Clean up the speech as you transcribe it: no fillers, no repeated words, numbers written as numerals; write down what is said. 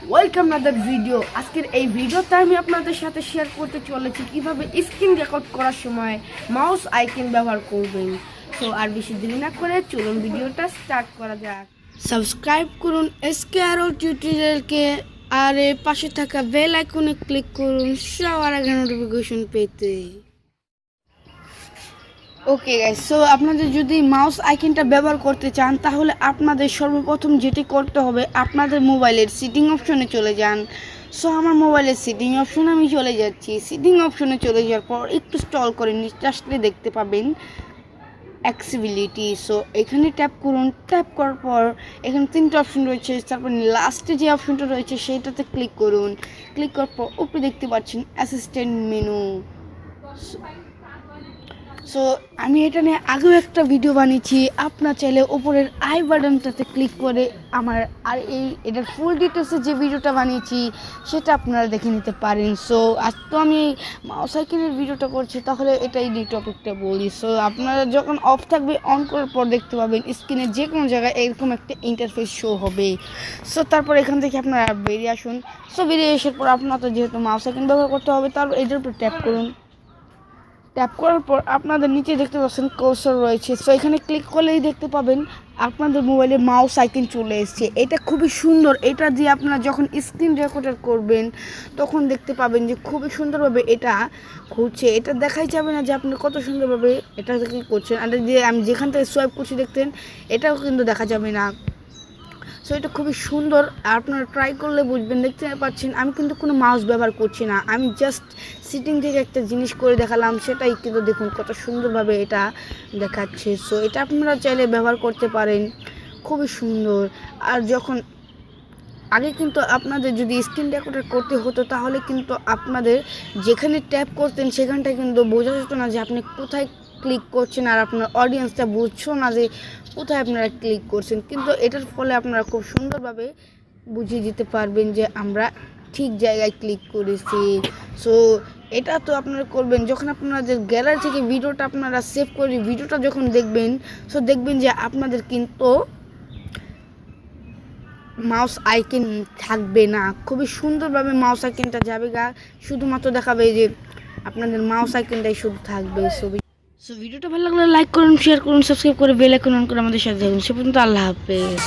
Welcome other video. আজকের এই ভিডিওতে আমি আপনাদের সাথে শেয়ার করতে চলেছি কিভাবে স্ক্রিন রেকর্ড করার সময় মাউস আইকন ব্যবহার করবেন। তো আর বেশি দেরি না করে চলুন ভিডিওটা স্টার্ট করা যাক। সাবস্ক্রাইব করুন এসকে আরও টিউটোরিয়ালকে, আর এর পাশে থাকা বেল আইকনে ক্লিক করুন সবার আগে নোটিফিকেশন পেতে। ওকে গাইস, সো আপনাদের যদি মাউস আইকনটা ব্যবহার করতে চান তাহলে আপনাদের সর্বপ্রথম যেটি করতে হবে, আপনাদের মোবাইলের সিটিং অপশনে চলে যান। সো আমার মোবাইলের সিটিং অপশনে আমি চলে যাচ্ছি। সিটিং অপশনে চলে যাওয়ার পর একটু স্ক্রল করে নিচে আসলে দেখতে পাবেন অ্যাক্সেসিবিলিটি। সো এখানে ট্যাপ করুন। ট্যাপ করার পর এখানে তিনটে অপশন রয়েছে, তারপর লাস্টে যে অপশনটা রয়েছে সেইটাতে ক্লিক করুন। ক্লিক করার পর উপরে দেখতে পাচ্ছেন অ্যাসিস্ট্যান্ট মেনু। সো আমি এটা নিয়ে আগেও একটা ভিডিও বানিয়েছি, আপনার চাইলে উপরের আই বাটনটাতে ক্লিক করে আমার আর এটার ফুল ডিটেলসে যে ভিডিওটা বানিয়েছি সেটা আপনারা দেখে নিতে পারেন। সো আজ তো আমি মাউস আইকনের ভিডিওটা করছি, তাহলে এটাই এই টপিকটা বলি। সো আপনারা যখন অফ থাকবে অন করার পর দেখতে পাবেন স্ক্রিনের যে কোনো জায়গায় এরকম একটা ইন্টারফেস শো হবে। সো তারপর এখান থেকে আপনারা বেরিয়ে আসুন। সো বেরিয়ে আসার পর আপনাদের যেহেতু মাউস আইকন ব্যবহার করতে হবে, তারপর এটার উপর ট্যাপ করুন। ট্যাপ করার পর আপনাদের নিচে দেখতে পাচ্ছেন কার্সর রয়েছে। সো এখানে ক্লিক করলেই দেখতে পাবেন আপনাদের মোবাইলে মাউস আইকন চলে এসেছে। এটা খুবই সুন্দর। এটা দিয়ে আপনারা যখন স্ক্রিন রেকর্ডার করবেন তখন দেখতে পাবেন যে খুবই সুন্দরভাবে এটা ঘুরছে। এটা দেখাই যাবে না যে আপনি কত সুন্দরভাবে এটা থেকে করছেন। আর যে আমি যেখান থেকে সোয়াইপ করছি দেখতেন, এটাও কিন্তু দেখা যাবে না। সো এটা খুবই সুন্দর, আপনারা ট্রাই করলে বুঝবেন। দেখতে পাচ্ছেন আমি কিন্তু কোনো মাউস ব্যবহার করছি না, আমি জাস্ট সিটিং থেকে একটা জিনিস করে দেখালাম, সেটাই কিন্তু দেখুন কত সুন্দরভাবে এটা দেখাচ্ছে। সো এটা আপনারা চাইলে ব্যবহার করতে পারেন, খুবই সুন্দর। আর যখন আগে কিন্তু আপনাদের যদি স্ক্রিন রেকর্ডার করতে হতো তাহলে কিন্তু আপনাদের যেখানে ট্যাপ করতেন সেখানটা কিন্তু বোঝা যেত না যে আপনি কোথায় ক্লিক করছেন, আর আপনার অডিয়েন্সটা বুঝছো না যে কোথায় আপনারা ক্লিক করছেন। কিন্তু এটার ফলে আপনারা খুব সুন্দরভাবে বুঝিয়ে দিতে পারবেন যে আমরা ঠিক জায়গায় ক্লিক করেছি। সো এটা তো আপনারা করবেন যখন আপনাদের গ্যালারি থেকে ভিডিওটা আপনারা সেভ করে ভিডিওটা যখন দেখবেন, সো দেখবেন যে আপনাদের কিন্তু মাউস আইকন থাকবে না। খুবই সুন্দরভাবে মাউস আইকনটা যাবে গা, শুধুমাত্র দেখাবে যে আপনাদের মাউস আইকনটাই শুধু থাকবে। সো ভিডিওটা ভালো লাগলে লাইক করুন, শেয়ার করুন, সাবস্ক্রাইব করে বেল আইকন অন করে আমাদের সাথে থাকুন। সে পর্যন্ত আল্লাহ হাফেজ।